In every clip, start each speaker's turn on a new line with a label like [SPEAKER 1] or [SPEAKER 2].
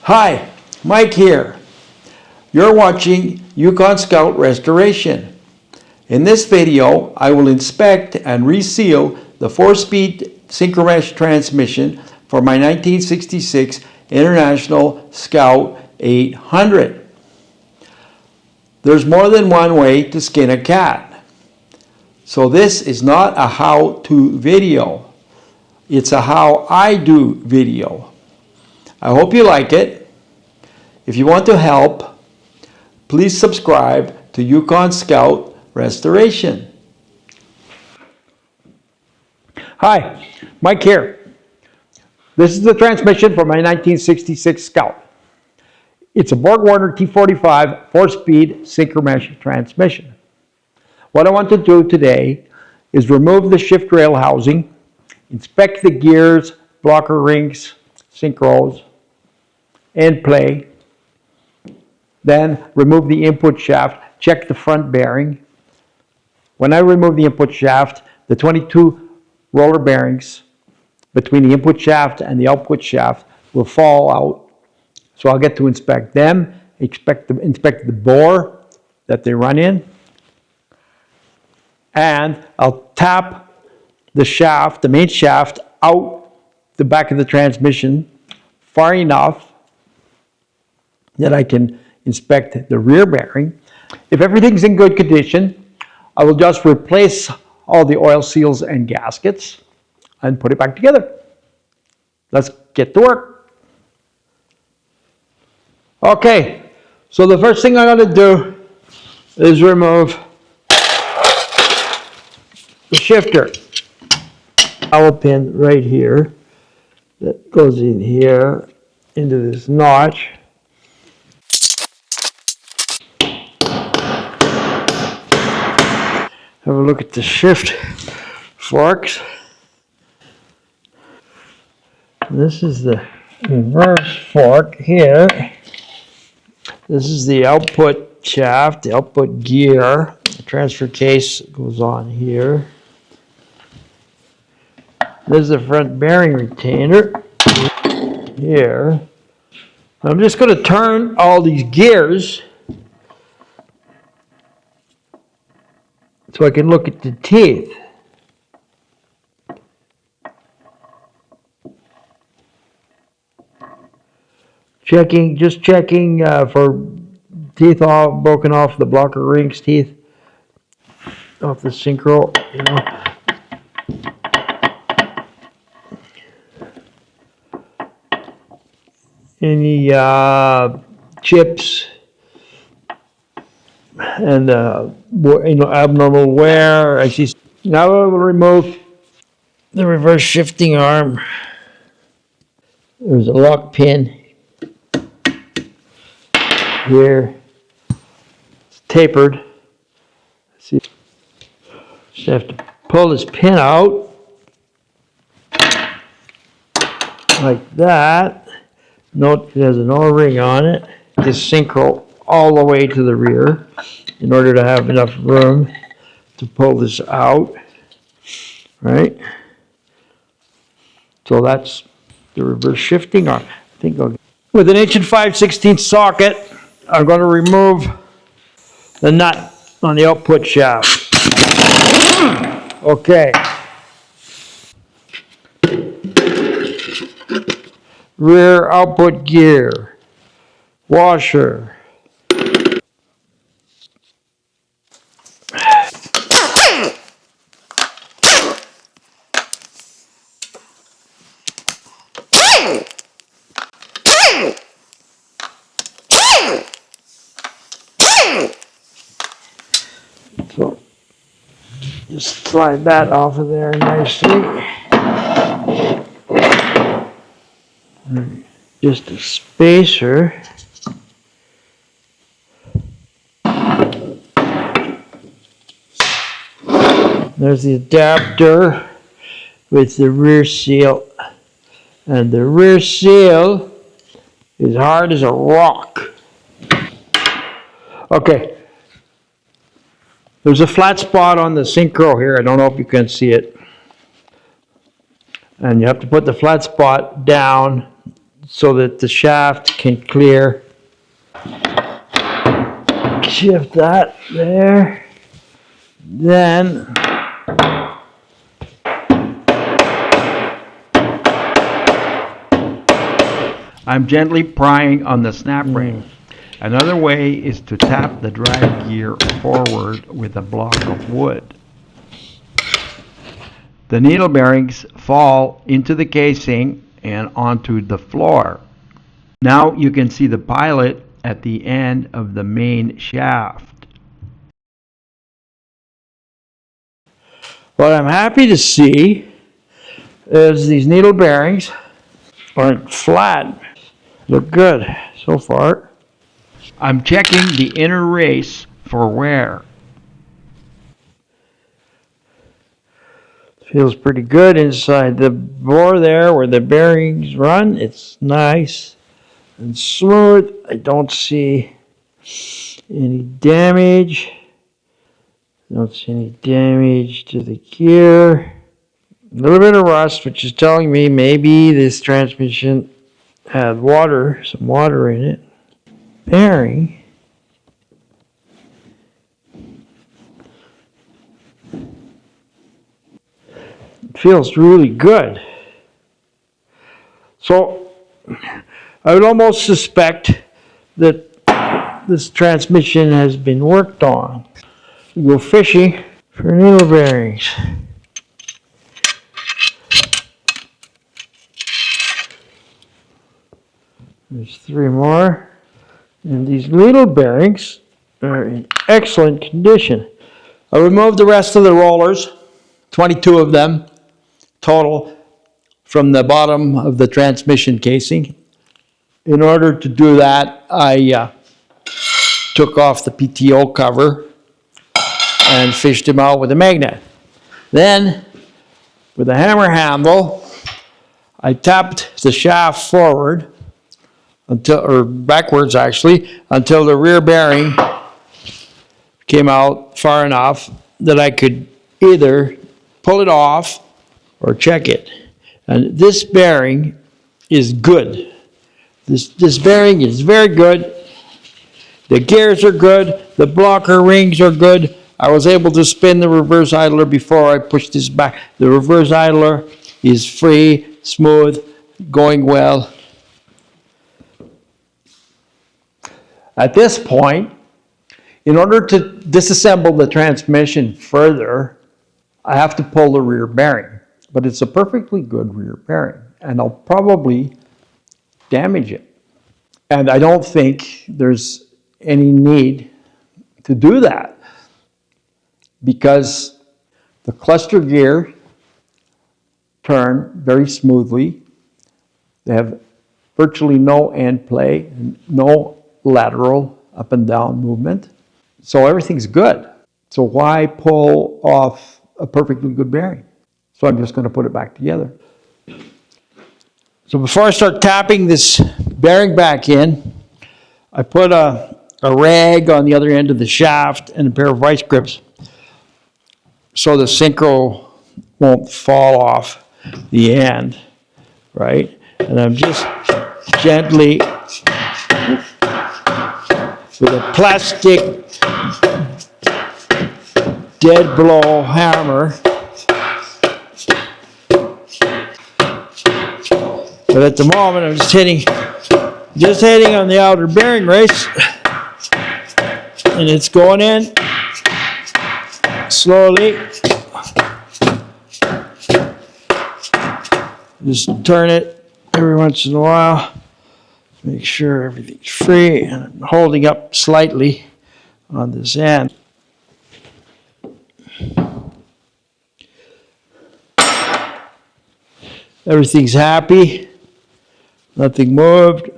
[SPEAKER 1] Hi, Mike here. You're watching Yukon Scout Restoration. In this video, I will inspect and reseal the 4-speed Synchromesh transmission for my 1966 International Scout 800. There's more than one way to skin a cat. So this is not a how-to video. It's a how I do video. I hope you like it. If you want to help, please subscribe to Yukon Scout Restoration. Hi, Mike here. This is the transmission for my 1966 Scout. It's a BorgWarner T45 4-speed Synchromesh transmission. What I want to do today is remove the shift rail housing, inspect the gears, blocker rings, synchros, and play. Then remove the input shaft, check the front bearing. When I remove the input shaft, the 22 roller bearings between the input shaft and the output shaft will fall out. So I'll get to inspect them, inspect the bore that they run in, and I'll tap the shaft, the main shaft, out the back of the transmission far enough that I can inspect the rear bearing. If everything's in good condition, I will just replace all the oil seals and gaskets and put it back together. Let's get to work. Okay, so the first thing I'm going to do is remove the shifter. Power pin right here that goes in here into this notch. Have a look at the shift forks. This is the reverse fork here. This is the output shaft, the output gear. The transfer case goes on here. This is the front bearing retainer here. I'm just going to turn all these gears so I can look at the teeth. Just checking for teeth all broken off the blocker rings, teeth off the synchro, you know. Any chips and abnormal wear. I see. Now I will remove the reverse shifting arm. There's a lock pin here. It's tapered. See, just have to pull this pin out like that. Note it has an O-ring on it. This synchro all the way to the rear in order to have enough room to pull this out, right? So that's the reverse shifting arm. I think with an 1 5/16 socket, I'm going to remove the nut on the output shaft. Okay. Rear output gear, washer. So just slide that off of there nicely. Just a spacer. There's the adapter with the rear seal. And the rear seal is hard as a rock. Okay. There's a flat spot on the synchro here. I don't know if you can see it. And you have to put the flat spot down so that the shaft can clear. Shift that there. Then I'm gently prying on the snap ring. Another way is to tap the drive gear forward with a block of wood. The needle bearings fall into the casing and onto the floor. Now you can see the pilot at the end of the main shaft. What I'm happy to see is these needle bearings aren't flat. Look good so far. I'm checking the inner race for wear. Feels pretty good inside the bore there where the bearings run. It's nice and smooth. I don't see any damage. Don't see any damage to the gear. A little bit of rust, which is telling me maybe this transmission had water, some water in it. Bearing. It feels really good. So I would almost suspect that this transmission has been worked on. We go fishing for needle bearings. There's 3 more. And these needle bearings are in excellent condition. I removed the rest of the rollers, 22 of them total, from the bottom of the transmission casing. In order to do that, I took off the PTO cover and fished them out with a magnet. Then, with a hammer handle, I tapped the shaft forward, or backwards actually, until the rear bearing came out far enough that I could either pull it off or check it. And this bearing is good. This bearing is very good. The gears are good. The blocker rings are good. I was able to spin the reverse idler before I pushed this back. The reverse idler is free, smooth, going well. At this point, in order to disassemble the transmission further, I have to pull the rear bearing. But it's a perfectly good rear bearing, and I'll probably damage it. And I don't think there's any need to do that, because the cluster gear turn very smoothly. They have virtually no end play, no lateral up and down movement. So everything's good. So why pull off a perfectly good bearing? So I'm just going to put it back together. So before I start tapping this bearing back in, I put a rag on the other end of the shaft and a pair of vice grips so the synchro won't fall off the end, right? And I'm just gently, with a plastic dead blow hammer, but at the moment I'm just hitting on the outer bearing race, and it's going in slowly. Just turn it every once in a while, make sure everything's free, and I'm holding up slightly on this end. Everything's happy, nothing moved.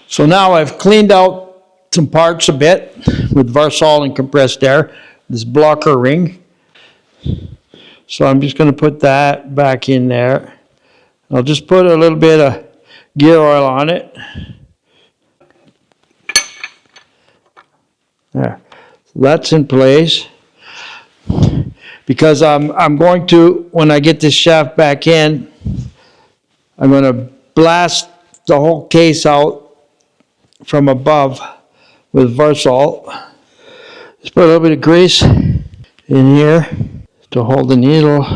[SPEAKER 1] So now I've cleaned out some parts a bit with Reseal and compressed air, this blocker ring. So I'm just going to put that back in there. I'll just put a little bit of gear oil on it. There. So that's in place. Because I'm going to, when I get this shaft back in,
[SPEAKER 2] I'm going to blast the whole case out from above with Reseal. Just put a little bit of grease in here to hold the needle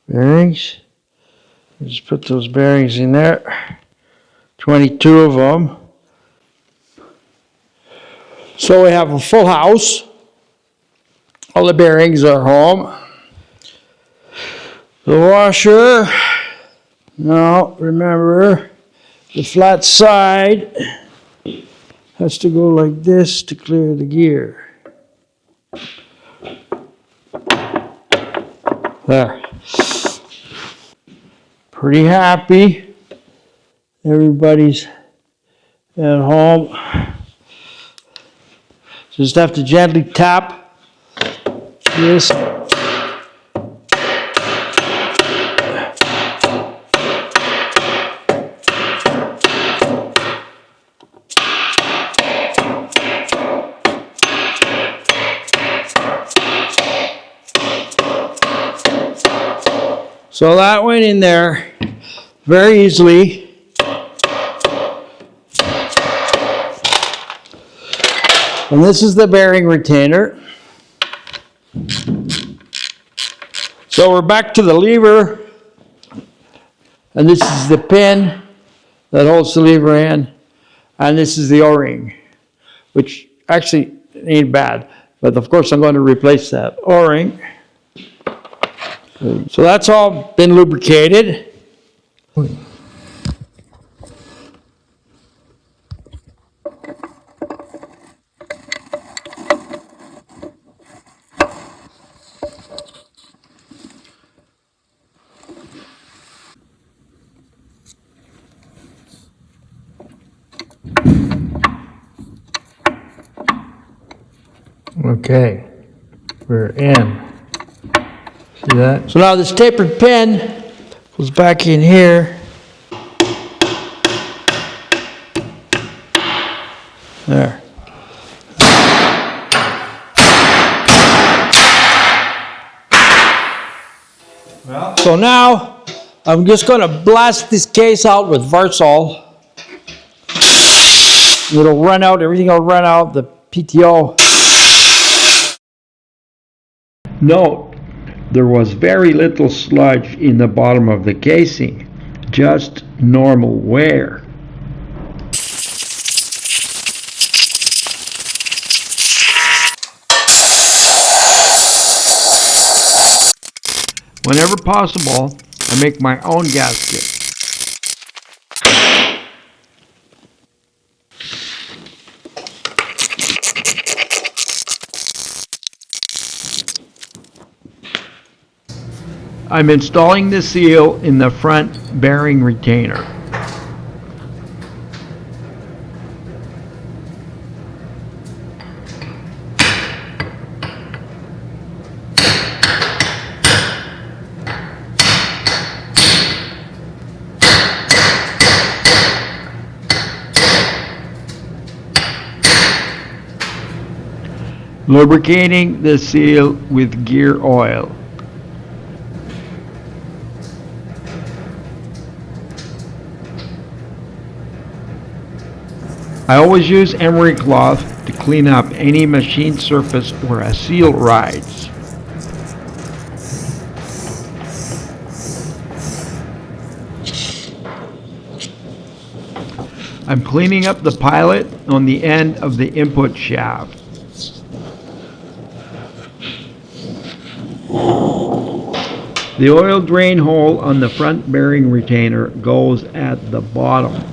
[SPEAKER 2] bearings. Just put those bearings in there. 22 of them. So we have a full house. All the bearings are home. The washer. Now, remember, the flat side has to go like this to clear the gear. There. Pretty happy. Everybody's at home. Just have to gently tap this. So that went in there very easily. And this is the bearing retainer. So we're back to the lever. And this is the pin that holds the lever in. And this is the O-ring, which actually ain't bad. But of course I'm going to replace that O-ring. So that's all been lubricated.
[SPEAKER 1] Okay, we're in. See that?
[SPEAKER 2] So now this tapered pin goes back in here. There. So now I'm just going to blast this case out with Reseal. It'll run out, everything will run out, the PTO.
[SPEAKER 1] Note, there was very little sludge in the bottom of the casing, just normal wear. Whenever possible, I make my own gasket. I'm installing the seal in the front bearing retainer. Lubricating the seal with gear oil. I always use emery cloth to clean up any machine surface where a seal rides. I'm cleaning up the pilot on the end of the input shaft. The oil drain hole on the front bearing retainer goes at the bottom.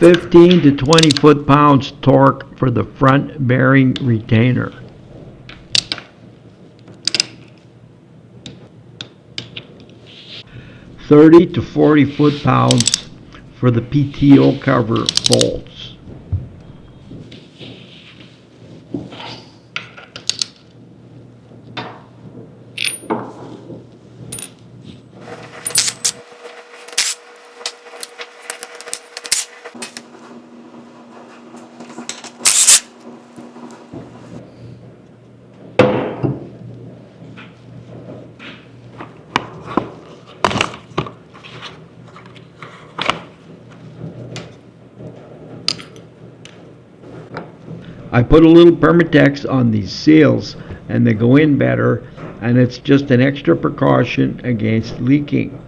[SPEAKER 1] (15 to 20 foot-pounds torque for the front bearing retainer. (30 to 40 foot-pounds for the PTO cover bolts. I put a little Permatex on these seals and they go in better, and it's just an extra precaution against leaking.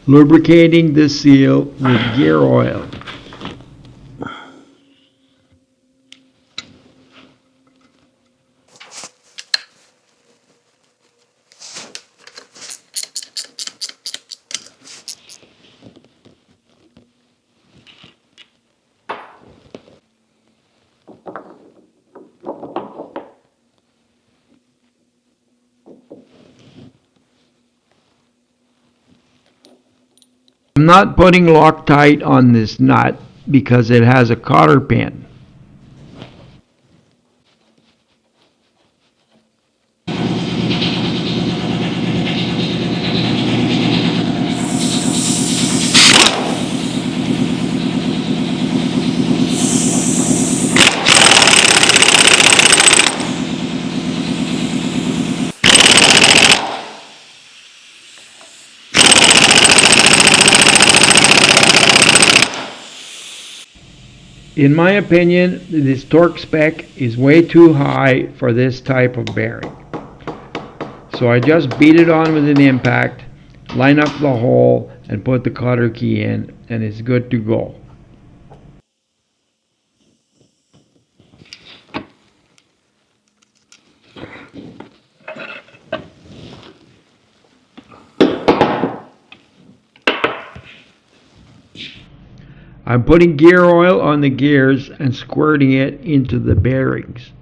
[SPEAKER 1] Lubricating the seal with gear oil. I'm not putting Loctite on this nut because it has a cotter pin. In my opinion, this torque spec is way too high for this type of bearing. So I just beat it on with an impact, line up the hole, and put the cotter key in, and it's good to go. I'm putting gear oil on the gears and squirting it into the bearings.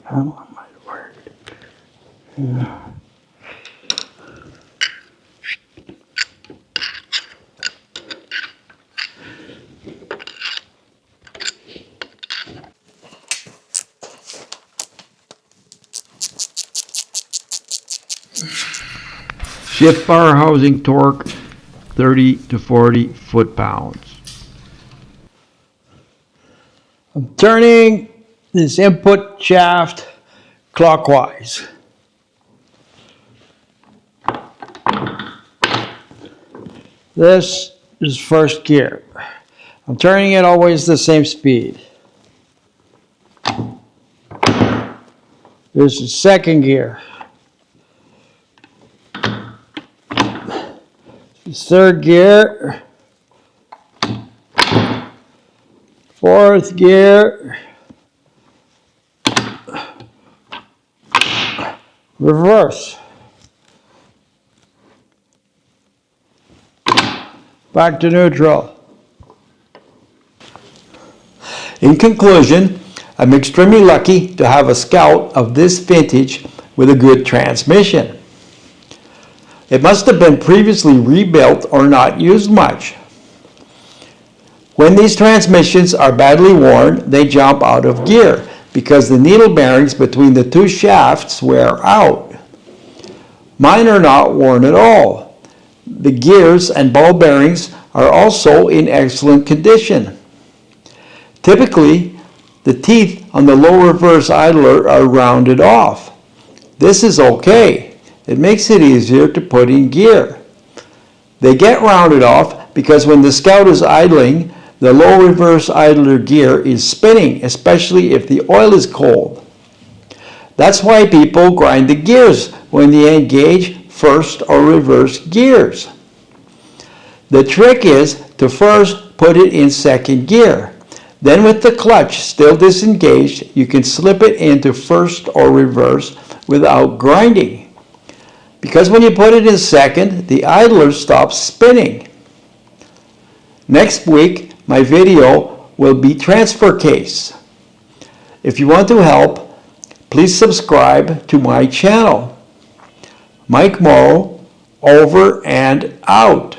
[SPEAKER 2] How might it work?
[SPEAKER 1] Shift bar housing torque 30 to 40 foot-pounds.
[SPEAKER 2] I'm turning this input shaft clockwise. This is first gear. I'm turning it always the same speed. This is second gear. Third gear, fourth gear, reverse, back to neutral.
[SPEAKER 1] In conclusion, I'm extremely lucky to have a Scout of this vintage with a good transmission. It must have been previously rebuilt or not used much. When these transmissions are badly worn, they jump out of gear because the needle bearings between the two shafts wear out. Mine are not worn at all. The gears and ball bearings are also in excellent condition. Typically, the teeth on the low reverse idler are rounded off. This is okay. It makes it easier to put in gear. They get rounded off because when the Scout is idling, the low reverse idler gear is spinning, especially if the oil is cold. That's why people grind the gears when they engage first or reverse gears. The trick is to first put it in second gear. Then with the clutch still disengaged, you can slip it into first or reverse without grinding. Because when you put it in second, the idler stops spinning. Next week, my video will be transfer case. If you want to help, please subscribe to my channel.
[SPEAKER 2] Mike Morrow, over and out.